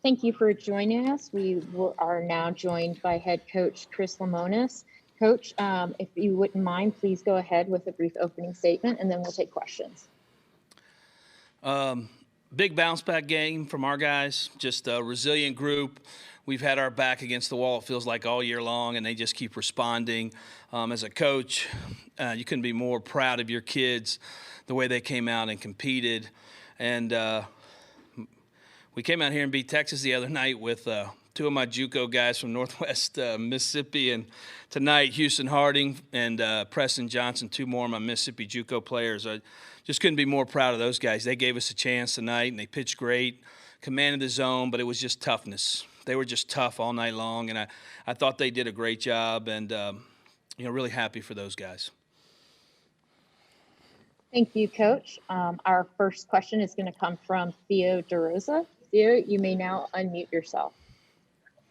Thank you for joining us. We are now joined by head coach Chris Lemonis. Coach, if you wouldn't mind, please go ahead with a brief opening statement, and then we'll take questions. Big bounce back game from our guys, just a resilient group. We've had our back against the wall, it feels like, all year long, and they just keep responding. As a coach, you couldn't be more proud of your kids, the way they came out and competed. And we came out here and beat Texas the other night with two of my JUCO guys from Northwest Mississippi, and tonight Houston Harding and Preston Johnson, two more of my Mississippi JUCO players. I just couldn't be more proud of those guys. They gave us a chance tonight, and they pitched great, commanded the zone, but it was just toughness. They were just tough all night long, and I thought they did a great job, and really happy for those guys. Thank you, Coach. Our first question is going to come from Theo DeRosa. Theo, you may now unmute yourself.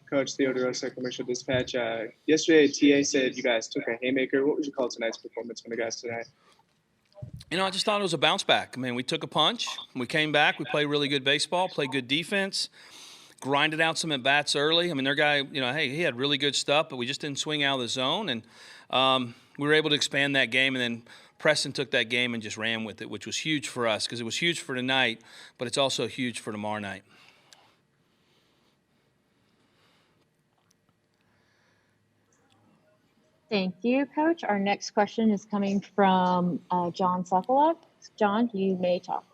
Coach Theo DeRosa, Commercial Dispatch. Yesterday, TA said you guys took a haymaker. What would you call tonight's performance from the guys tonight? I just thought it was a bounce back. I mean, we took a punch. We came back. We played really good baseball, played good defense, grinded out some at-bats early. I mean, their guy, hey, he had really good stuff, but we just didn't swing out of the zone. And we were able to expand that game, and then Preston took that game and just ran with it, which was huge for us because it was huge for tonight, but it's also huge for tomorrow night. Thank you, Coach. Our next question is coming from John Sokolov. John, you may talk.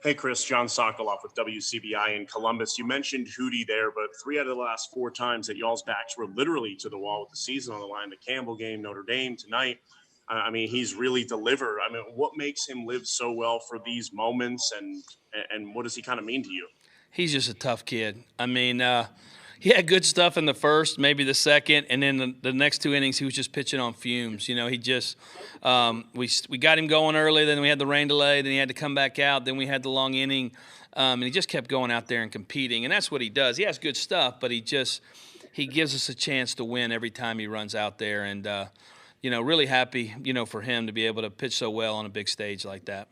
Hey, Chris, John Sokolov with WCBI in Columbus. You mentioned Hootie there, but 3 out of the last 4 times that y'all's backs were literally to the wall with the season on the line. The Campbell game, Notre Dame tonight. I mean, he's really delivered. I mean, what makes him live so well for these moments, and what does he kind of mean to you? He's just a tough kid. I mean, he had good stuff in the first, maybe the second, and then the next 2 innings he was just pitching on fumes. He just we got him going early, then we had the rain delay, then he had to come back out, then we had the long inning, and he just kept going out there and competing, and that's what he does. He has good stuff, but he gives us a chance to win every time he runs out there, and really happy for him to be able to pitch so well on a big stage like that.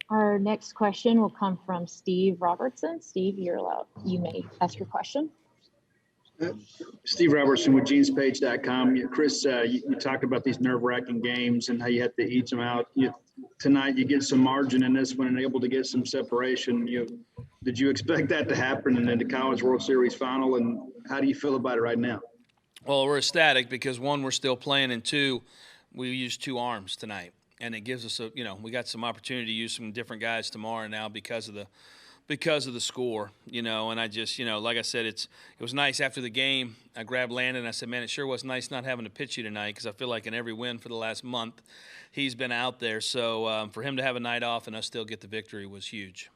Our next question will come from Steve Robertson. Steve, you may ask your question. Steve Robertson with genespage.com. Chris, you talked about these nerve-wracking games and how you have to each them out. Tonight you get some margin in this one and able to get some separation. Did you expect that to happen in the College World Series final, and how do you feel about it right now? Well, we're ecstatic because, 1, we're still playing, and 2, we used 2 arms tonight. And it gives us we got some opportunity to use some different guys tomorrow now because of the score, and I just, like I said, it was nice after the game. I grabbed Landon and I said, man, it sure was nice not having to pitch you tonight because I feel like in every win for the last month, he's been out there. So for him to have a night off and us still get the victory was huge.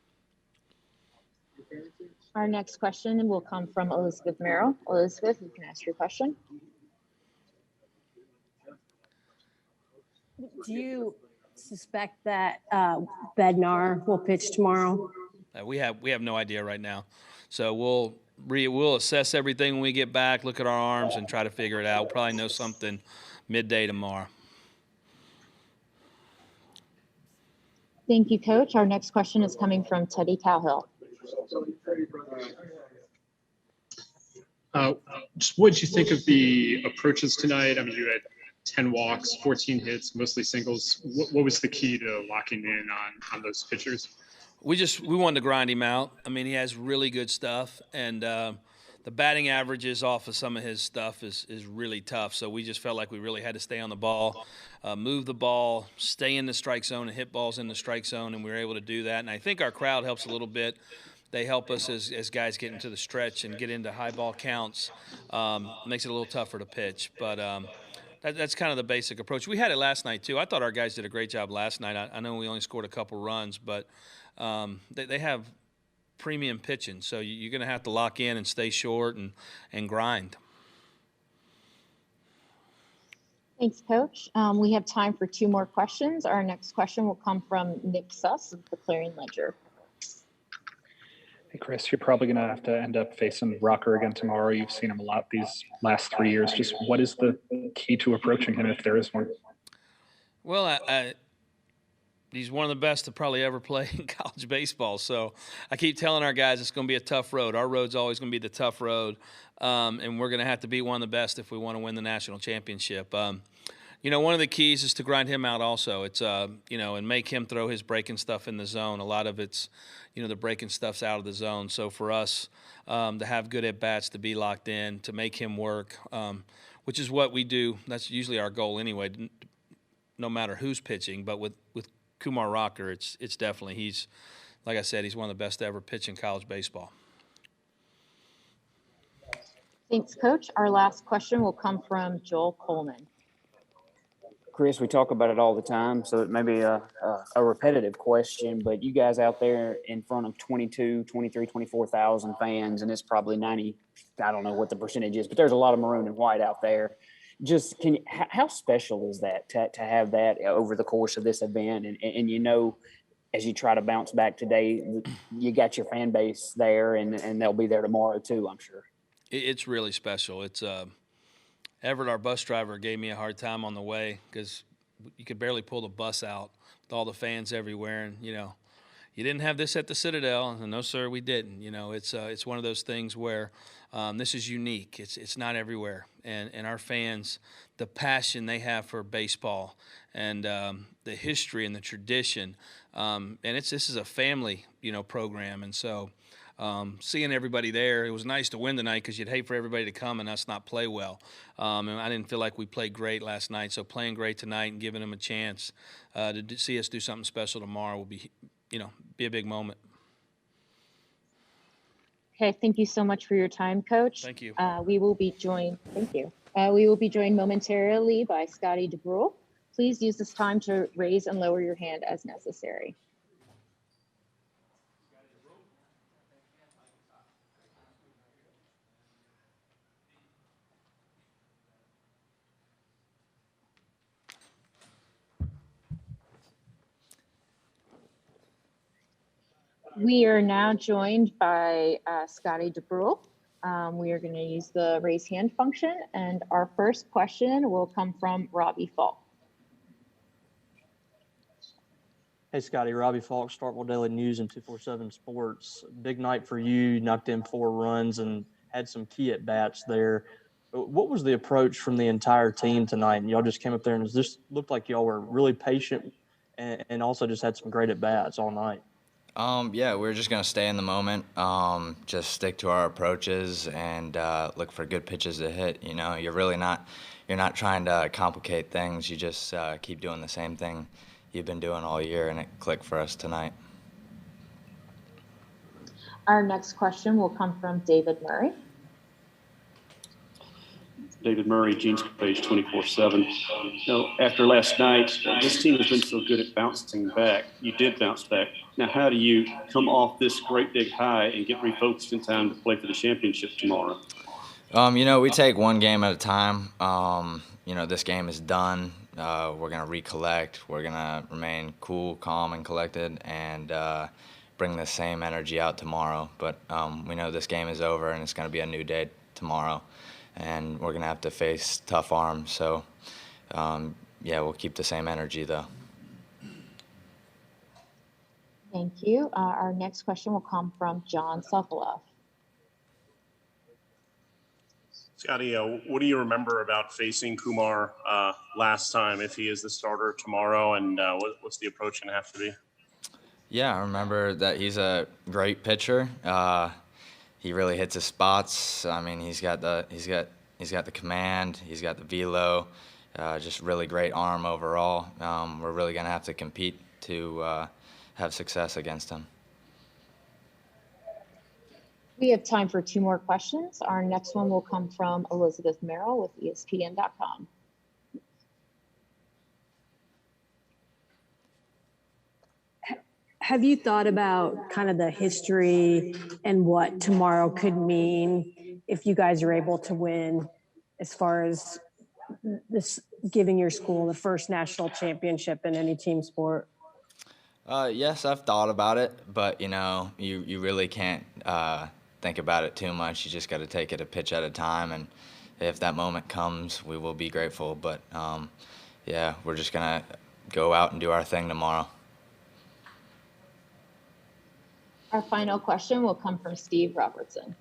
Our next question will come from Elizabeth Merrill. Elizabeth, you can ask your question. Do you suspect that Bednar will pitch tomorrow? We have no idea right now. So we'll assess everything when we get back, look at our arms, and try to figure it out. We'll probably know something midday tomorrow. Thank you, Coach. Our next question is coming from Teddy Cowhill. Just what did you think of the approaches tonight? I mean, you had 10 walks, 14 hits, mostly singles. What was the key to locking in on those pitchers? We wanted to grind him out. I mean, he has really good stuff, and the batting averages off of some of his stuff is really tough. So we just felt like we really had to stay on the ball, move the ball, stay in the strike zone, and hit balls in the strike zone, and we were able to do that. And I think our crowd helps a little bit. They help us as guys get into the stretch and get into high ball counts. Makes it a little tougher to pitch, but that's kind of the basic approach. We had it last night too. I thought our guys did a great job last night. I know we only scored a couple runs, but they have premium pitching, so you're going to have to lock in and stay short and grind. Thanks, Coach. We have time for 2 more questions. Our next question will come from Nick Suss of the Clarion Ledger. Hey, Chris, you're probably going to have to end up facing Rocker again tomorrow. You've seen him a lot these last 3 years. Just what is the key to approaching him if there is one? Well, he's one of the best to probably ever play in college baseball. So I keep telling our guys it's going to be a tough road. Our road's always going to be the tough road, and we're going to have to be one of the best if we want to win the national championship. One of the keys is to grind him out also. It's, and make him throw his breaking stuff in the zone. A lot of it's, the breaking stuff's out of the zone. So for us to have good at-bats, to be locked in, to make him work, which is what we do. That's usually our goal anyway, no matter who's pitching. But with Kumar Rocker, it's definitely, he's, like I said, he's one of the best to ever pitch in college baseball. Thanks, Coach. Our last question will come from Joel Coleman. Chris, we talk about it all the time, so it may be a repetitive question, but you guys out there in front of 22, 23, 24,000 fans, and it's probably 90, I don't know what the percentage is, but there's a lot of maroon and white out there. Just how special is that to have that over the course of this event? And as you try to bounce back today, you got your fan base there, and they'll be there tomorrow too, I'm sure. It's really special. It's Everett, our bus driver, gave me a hard time on the way because you could barely pull the bus out with all the fans everywhere. And, you didn't have this at the Citadel. And no, sir, we didn't. It's one of those things where this is unique. It's not everywhere. And our fans, the passion they have for baseball and the history and the tradition, and this is a family, program. And so seeing everybody there, it was nice to win tonight because you'd hate for everybody to come and us not play well. And I didn't feel like we played great last night. So playing great tonight and giving them a chance to see us do something special tomorrow will be a big moment. Okay, thank you so much for your time, Coach. Thank you. We will be joined. Thank you. We will be joined momentarily by Scotty DeBruyne. Please use this time to raise and lower your hand as necessary. We are now joined by Scotty DeBruyne. We are going to use the raise hand function, and our first question will come from Robbie Falk. Hey, Scotty, Robbie Falk, Starkville Daily News and 247 Sports. Big night for you, knocked in 4 runs and had some key at-bats there. What was the approach from the entire team tonight? And y'all just came up there and it just looked like y'all were really patient and also just had some great at-bats all night. Yeah, we're just going to stay in the moment, just stick to our approaches and look for good pitches to hit. You're not trying to complicate things. You just keep doing the same thing you've been doing all year, and it clicked for us tonight. Our next question will come from David Murray. David Murray, Jeans Page 24/7. After last night, this team has been so good at bouncing back. You did bounce back. Now, how do you come off this great big high and get refocused in time to play for the championship tomorrow? We take one game at a time. This game is done. We're going to recollect. We're going to remain cool, calm, and collected, and bring the same energy out tomorrow. But we know this game is over, and it's going to be a new day tomorrow. And we're going to have to face tough arms. So, we'll keep the same energy, though. Thank you. Our next question will come from John Sokoloff. Scotty, what do you remember about facing Kumar last time, if he is the starter tomorrow, and what's the approach going to have to be? Yeah, I remember that he's a great pitcher. He really hits his spots. I mean, he's got the command. He's got the velo. Just really great arm overall. We're really going to have to compete to have success against him. We have time for 2 more questions. Our next one will come from Elizabeth Merrill with ESPN.com. Have you thought about kind of the history and what tomorrow could mean if you guys are able to win, as far as this giving your school the first national championship in any team sport? Yes, I've thought about it, but you really can't think about it too much. You just got to take it a pitch at a time, and if that moment comes, we will be grateful. But we're just gonna go out and do our thing tomorrow. Our final question will come from Steve Robertson.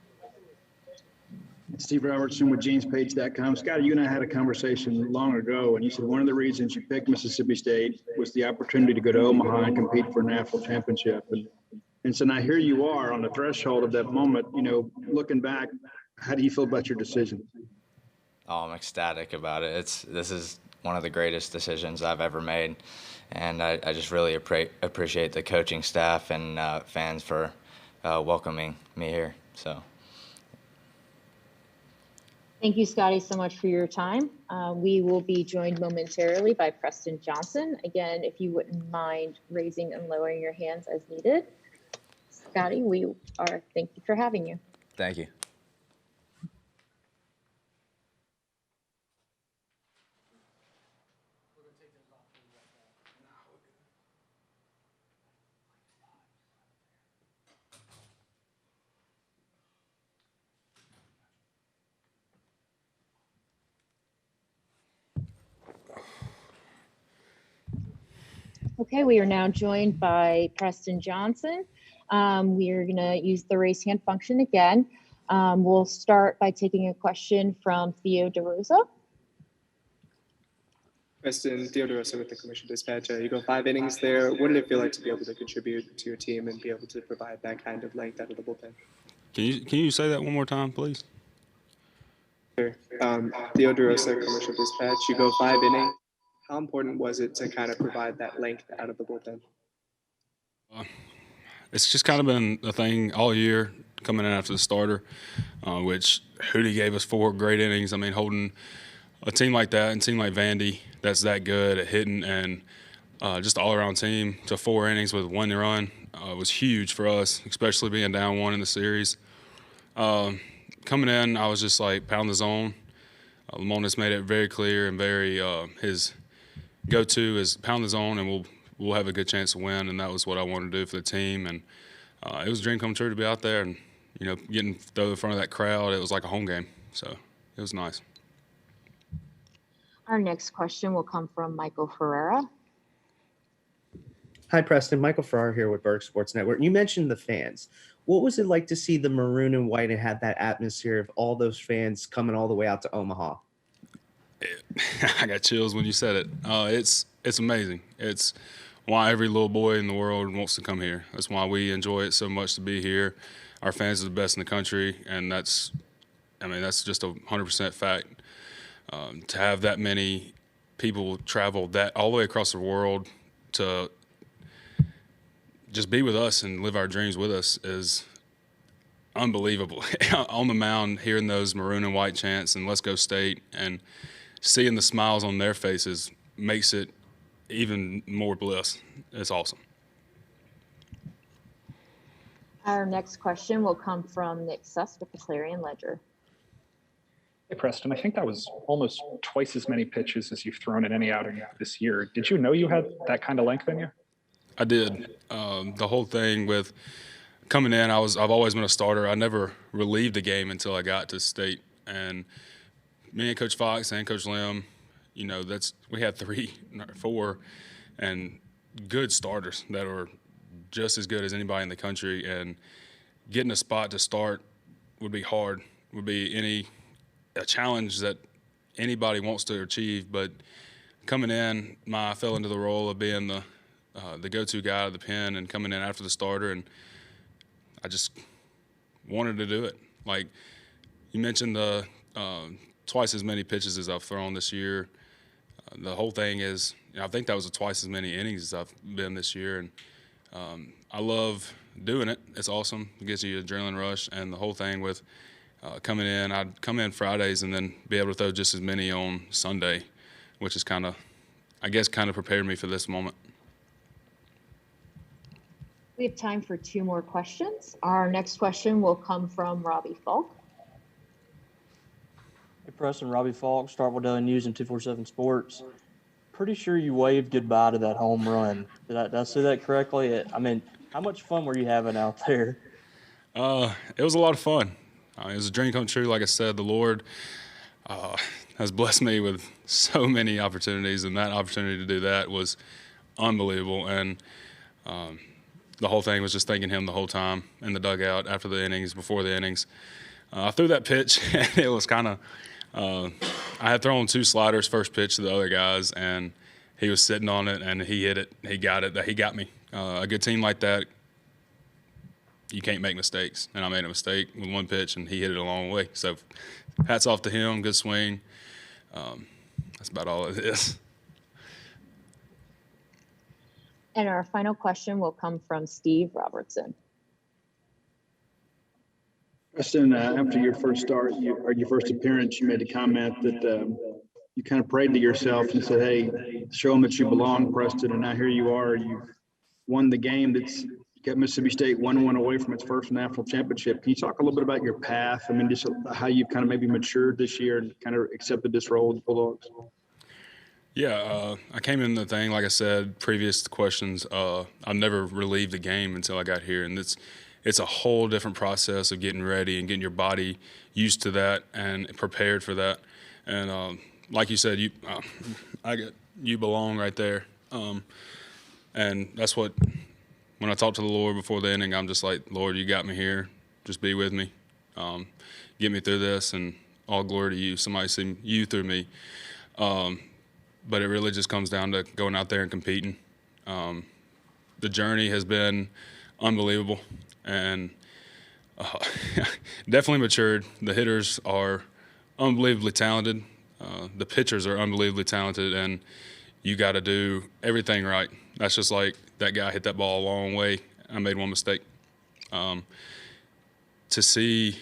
Steve Robertson with jeanspage.com. Scotty, you and I had a conversation long ago, and you said one of the reasons you picked Mississippi State was the opportunity to go to Omaha and compete for a national championship. And so now here you are on the threshold of that moment. You know, looking back, how do you feel about your decision? Oh, I'm ecstatic about it. This is one of the greatest decisions I've ever made, and I just really appreciate the coaching staff and fans for welcoming me here. So. Thank you, Scotty, so much for your time. We will be joined momentarily by Preston Johnson. Again, if you wouldn't mind raising and lowering your hands as needed. Scotty, thank you for having you. Thank you. Okay, we are now joined by Preston Johnson. We are going to use the raise hand function again. We'll start by taking a question from Theo DeRosa. Preston, Theo DeRosa with the Commission Dispatch. You go 5 innings there. What did it feel like to be able to contribute to your team and be able to provide that kind of length out of the bullpen? Can you say that one more time, please? Sure. Theo DeRosa, Commercial Dispatch. You go 5 innings. How important was it to kind of provide that length out of the bullpen? It's just kind of been a thing all year coming in after the starter, which Hootie gave us 4 great innings. I mean, holding a team like that and a team like Vandy that's that good at hitting and just all-around team to 4 innings with 1 run was huge for us, especially being down 1 in the series. Coming in, I was just like pound the zone. Lemonis made it very clear and very his go-to is pound the zone, and we'll have a good chance to win. And that was what I wanted to do for the team. And it was a dream come true to be out there and getting thrown in front of that crowd. It was like a home game, so it was nice. Our next question will come from Michael Ferreira. Hi, Preston. Michael Ferrara here with Berg Sports Network. You mentioned the fans. What was it like to see the maroon and white and have that atmosphere of all those fans coming all the way out to Omaha? I got chills when you said it. It's amazing. It's why every little boy in the world wants to come here. That's why we enjoy it so much to be here. Our fans are the best in the country, and that's just 100% fact. To have that many people travel that all the way across the world to just be with us and live our dreams with us is unbelievable. On the mound, hearing those maroon and white chants and "Let's go State" and seeing the smiles on their faces makes it even more bliss. It's awesome. Our next question will come from Nick Suss with the Clarion Ledger. Hey, Preston, I think that was almost twice as many pitches as you've thrown in any outing this year. Did you know you had that kind of length in you? I did. The whole thing with coming in, I've always been a starter. I never relieved the game until I got to State. And me and Coach Fox and Coach Lim, we had 3, 4, and good starters that are just as good as anybody in the country. And getting a spot to start would be hard, would be a challenge that anybody wants to achieve. But coming in, I fell into the role of being the go-to guy of the pen and coming in after the starter, and I just wanted to do it. Like you mentioned, the twice as many pitches as I've thrown this year. The whole thing is, I think that was twice as many innings as I've been this year, and I love doing it. It's awesome. It gives you an adrenaline rush, and the whole thing with coming in, I'd come in Fridays and then be able to throw just as many on Sunday, which is kind of prepared me for this moment. We have time for 2 more questions. Our next question will come from Robbie Falk. Hey, Preston, Robbie Falk, Starkville Daily News and 247 Sports. Pretty sure you waved goodbye to that home run. Did I say that correctly? I mean, how much fun were you having out there? It was a lot of fun. It was a dream come true. Like I said, the Lord has blessed me with so many opportunities, and that opportunity to do that was unbelievable. And the whole thing was just thanking him the whole time in the dugout, after the innings, before the innings. I threw that pitch, and it was kind of I had thrown 2 sliders first pitch to the other guys, and he was sitting on it, and he hit it. He got it. He got me. A good team like that, you can't make mistakes. And I made a mistake with 1 pitch, and he hit it a long way. So hats off to him. Good swing. That's about all it is. And our final question will come from Steve Robertson. Preston, after your first start, or your first appearance, you made a comment that you kind of prayed to yourself and said, hey, show them that you belong, Preston. And now here you are. You've won the game that's got Mississippi State 1-1 away from its first national championship. Can you talk a little bit about your path? I mean, just how you've kind of maybe matured this year and kind of accepted this role with the Bulldogs? Yeah, I came in the thing, like I said, previous questions, I've never relieved the game until I got here. And it's a whole different process of getting ready and getting your body used to that and prepared for that. And like you said, you belong right there. And that's what, when I talk to the Lord before the inning, I'm just like, Lord, you got me here. Just be with me. Get me through this, and all glory to you. Somebody see you through me. But it really just comes down to going out there and competing. The journey has been unbelievable, and definitely matured. The hitters are unbelievably talented. The pitchers are unbelievably talented, and you got to do everything right. That's just like that guy hit that ball a long way. I made 1 mistake. To see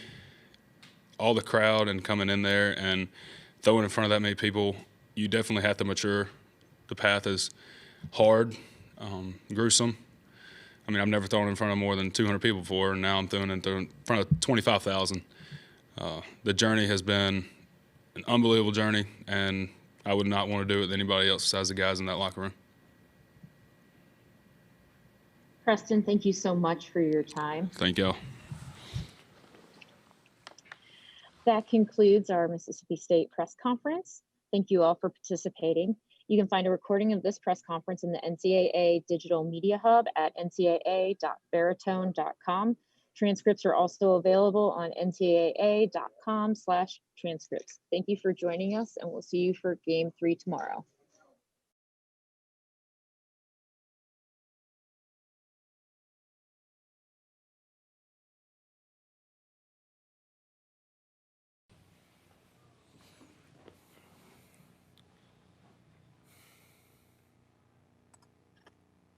all the crowd and coming in there and throwing in front of that many people, you definitely have to mature. The path is hard, gruesome. I mean, I've never thrown in front of more than 200 people before, and now I'm throwing in front of 25,000. The journey has been an unbelievable journey, and I would not want to do it with anybody else besides the guys in that locker room. Preston, thank you so much for your time. Thank y'all. That concludes our Mississippi State press conference. Thank you all for participating. You can find a recording of this press conference in the NCAA Digital Media Hub at ncaa.veritone.com. Transcripts are also available on ncaa.com/transcripts. Thank you for joining us, and we'll see you for Game 3 tomorrow.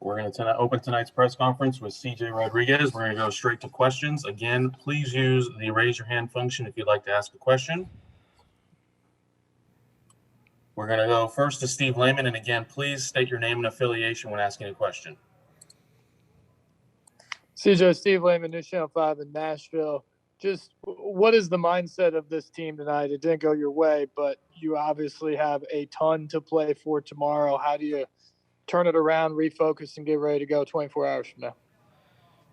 We're going to open tonight's press conference with CJ Rodriguez. We're going to go straight to questions. Again, please use the raise your hand function if you'd like to ask a question. We're going to go first to Steve Lehman. And again, please state your name and affiliation when asking a question. CJ, Steve Lehman, News Channel 5 in Nashville. Just what is the mindset of this team tonight? It didn't go your way, but you obviously have a ton to play for tomorrow. How do you turn it around, refocus, and get ready to go 24 hours from now?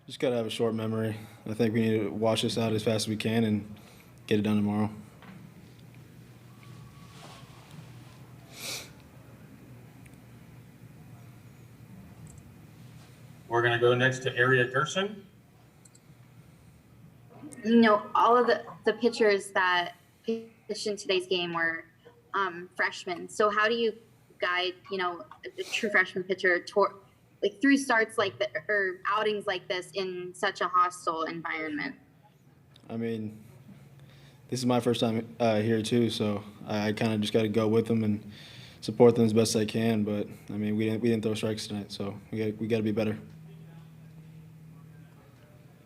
Just got to have a short memory. I think we need to wash this out as fast as we can and get it done tomorrow. We're going to go next to Aria Gerson. You know, all of the pitchers that pitched in today's game were freshmen. So how do you guide, a true freshman pitcher through starts like or outings like this in such a hostile environment? I mean, this is my first time here too, so I kind of just got to go with them and support them as best I can. But I mean, we didn't throw strikes tonight, so we got to be better.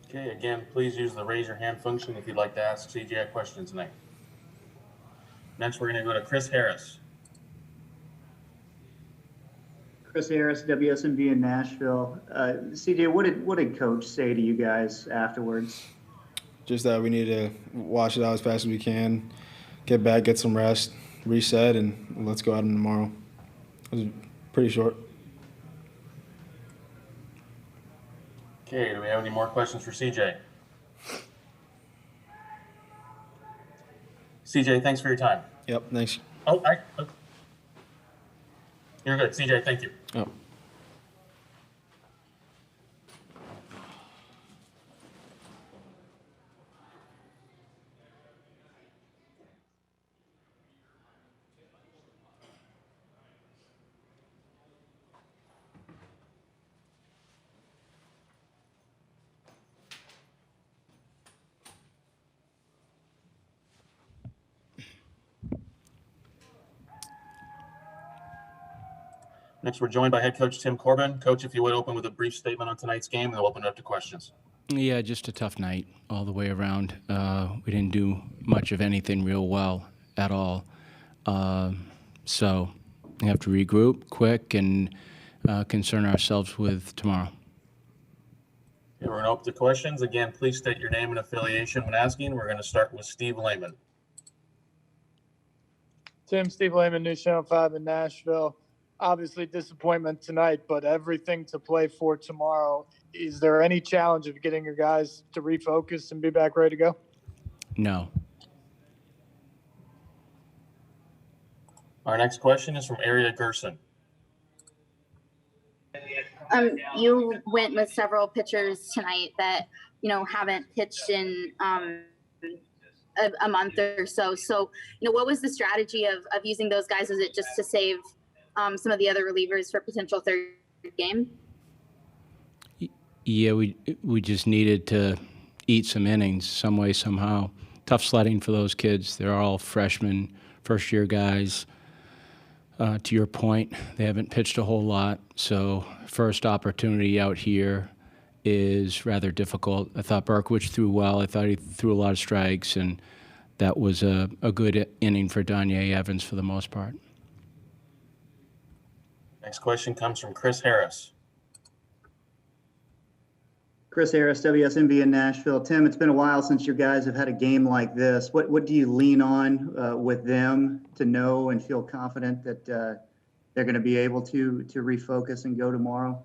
Okay, again, please use the raise your hand function if you'd like to ask CJ a question tonight. Next, we're going to go to Chris Harris. Chris Harris, WSMV in Nashville. CJ, what did Coach say to you guys afterwards? Just that we need to wash it out as fast as we can, get back, get some rest, reset, and let's go out tomorrow. It was pretty short. Okay, do we have any more questions for CJ? CJ, thanks for your time. Yep, thanks. You're good, CJ, thank you. Oh. Next, we're joined by head coach Tim Corbin. Coach, if you would open with a brief statement on tonight's game, and we'll open it up to questions. Yeah, just a tough night all the way around. We didn't do much of anything real well at all. So we have to regroup quick and concern ourselves with tomorrow. Okay, we're going to open to questions. Again, please state your name and affiliation when asking. We're going to start with Steve Lehman. Tim, Steve Lehman, News Channel 5 in Nashville. Obviously disappointment tonight, but everything to play for tomorrow. Is there any challenge of getting your guys to refocus and be back ready to go? No. Our next question is from Aria Gerson. You went with several pitchers tonight that, haven't pitched in a month or so. So, what was the strategy of using those guys? Was it just to save some of the other relievers for potential third game? Yeah, we just needed to eat some innings some way, somehow. Tough sledding for those kids. They're all freshmen, first-year guys. To your point, they haven't pitched a whole lot, so first opportunity out here is rather difficult. I thought Berkowitz threw well. I thought he threw a lot of strikes, and that was a good inning for Danye Evans for the most part. Next question comes from Chris Harris. Chris Harris, WSMV in Nashville. Tim, it's been a while since you guys have had a game like this. What do you lean on with them to know and feel confident that they're going to be able to refocus and go tomorrow?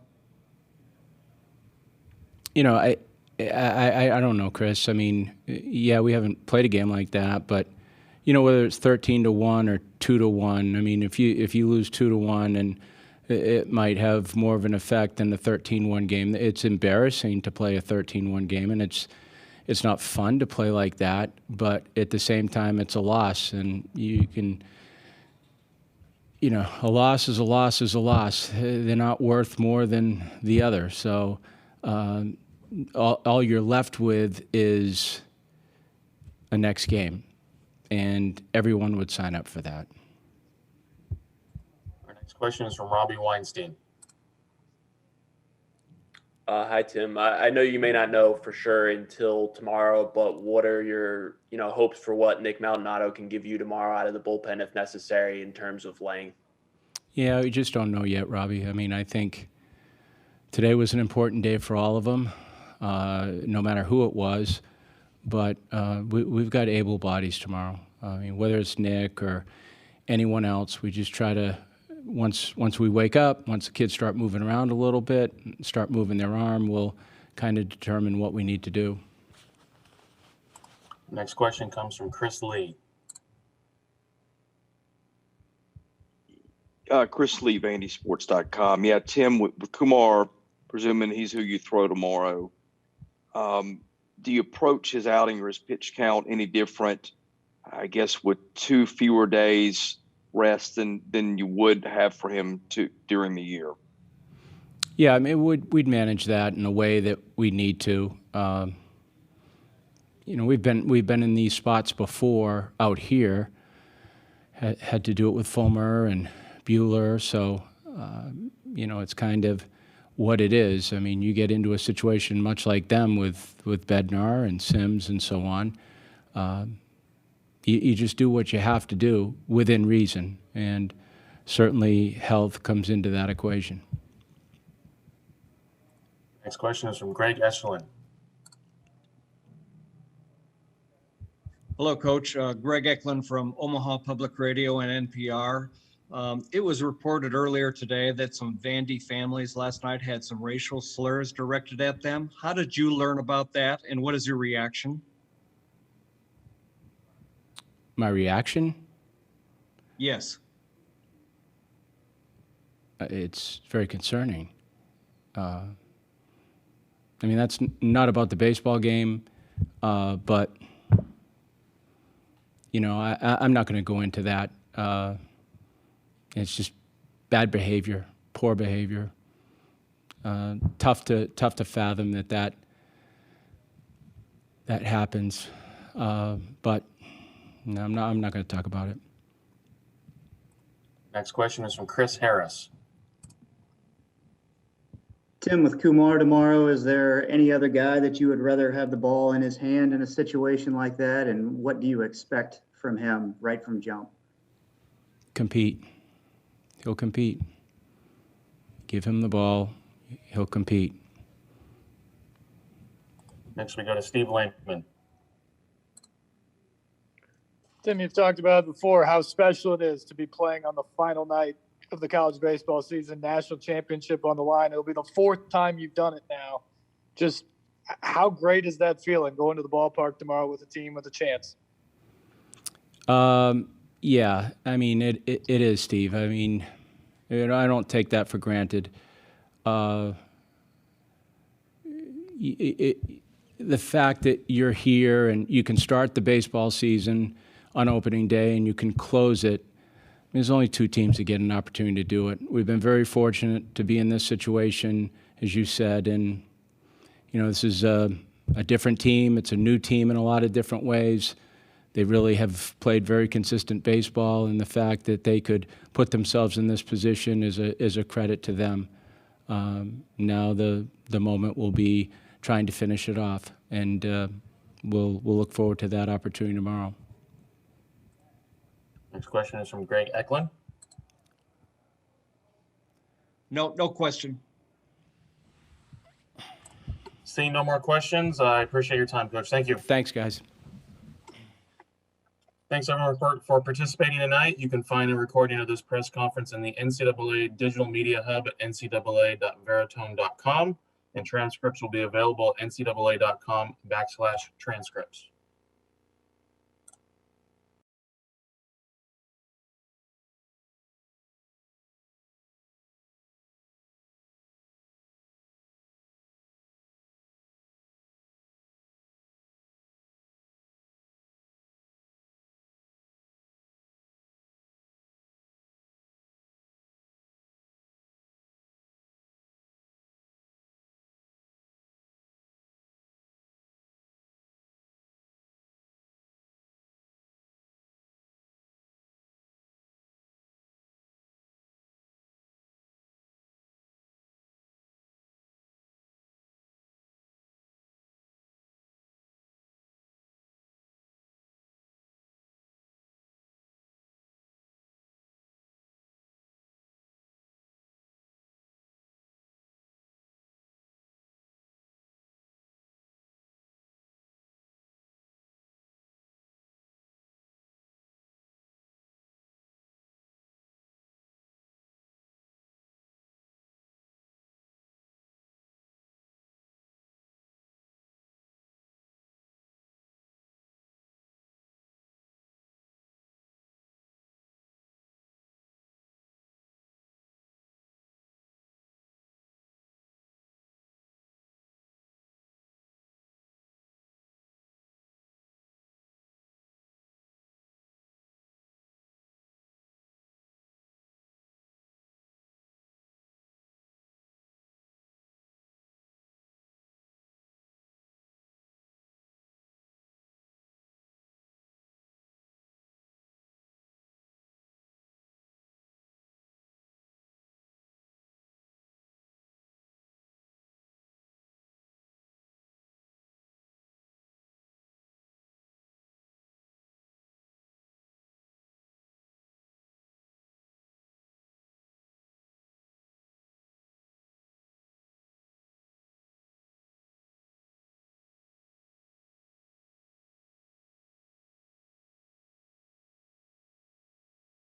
I don't know, Chris. I mean, yeah, we haven't played a game like that, but whether it's 13-1 or 2-1. I mean, if you lose 2-1 and it might have more of an effect than the 13-1 game. It's embarrassing to play a 13-1 game, and it's not fun to play like that. But at the same time, it's a loss, and you can, a loss is a loss is a loss. They're not worth more than the other. So all you're left with is a next game, and everyone would sign up for that. Question is from Robbie Weinstein. Hi, Tim. I know you may not know for sure until tomorrow, but what are your, hopes for what Nick Maldonado can give you tomorrow out of the bullpen if necessary in terms of laying? Yeah, we just don't know yet, Robbie. I mean, I think today was an important day for all of them, no matter who it was. But we've got able bodies tomorrow. I mean, whether it's Nick or anyone else, we just try to. Once we wake up, once the kids start moving around a little bit, start moving their arm, we'll kind of determine what we need to do. Next question comes from Chris Lee. Chris Lee, VandySports.com. Yeah, Tim, with Kumar, presuming he's who you throw tomorrow, do you approach his outing or his pitch count any different, I guess, with 2 fewer days rest than you would have for him during the year? Yeah, I mean, we'd manage that in a way that we need to. We've been in these spots before out here. Had to do it with Fulmer and Buehler, so it's kind of what it is. I mean, you get into a situation much like them with Bednar and Sims and so on. You just do what you have to do within reason, and certainly health comes into that equation. Next question is from Greg Eschelin. Hello, Coach. Greg Eklund from Omaha Public Radio and NPR. It was reported earlier today that some Vandy families last night had some racial slurs directed at them. How did you learn about that, and what is your reaction? My reaction? Yes. It's very concerning. I mean, that's not about the baseball game, but, I'm not going to go into that. It's just bad behavior, poor behavior. Tough to fathom that happens, but no, I'm not going to talk about it. Next question is from Chris Harris. Tim, with Kumar tomorrow, is there any other guy that you would rather have the ball in his hand in a situation like that? And what do you expect from him right from jump? Compete. He'll compete. Give him the ball. He'll compete. Next, we go to Steve Lankman. Tim, you've talked about before how special it is to be playing on the final night of the college baseball season, national championship on the line. It'll be the fourth time you've done it now. Just how great is that feeling going to the ballpark tomorrow with a team with a chance? Yeah, I mean, it is, Steve. I mean, I don't take that for granted. The fact that you're here and you can start the baseball season on opening day and you can close it, there's only two teams that get an opportunity to do it. We've been very fortunate to be in this situation, as you said, and this is a different team. It's a new team in a lot of different ways. They really have played very consistent baseball, and the fact that they could put themselves in this position is a credit to them. Now the moment will be trying to finish it off, and we'll look forward to that opportunity tomorrow. Next question is from Greg Eklund. No question. Seeing no more questions, I appreciate your time, Coach. Thank you. Thanks, guys. Thanks, everyone, for participating tonight. You can find a recording of this press conference in the NCAA Digital Media Hub at ncaa.veritone.com, and transcripts will be available at ncaa.com/transcripts.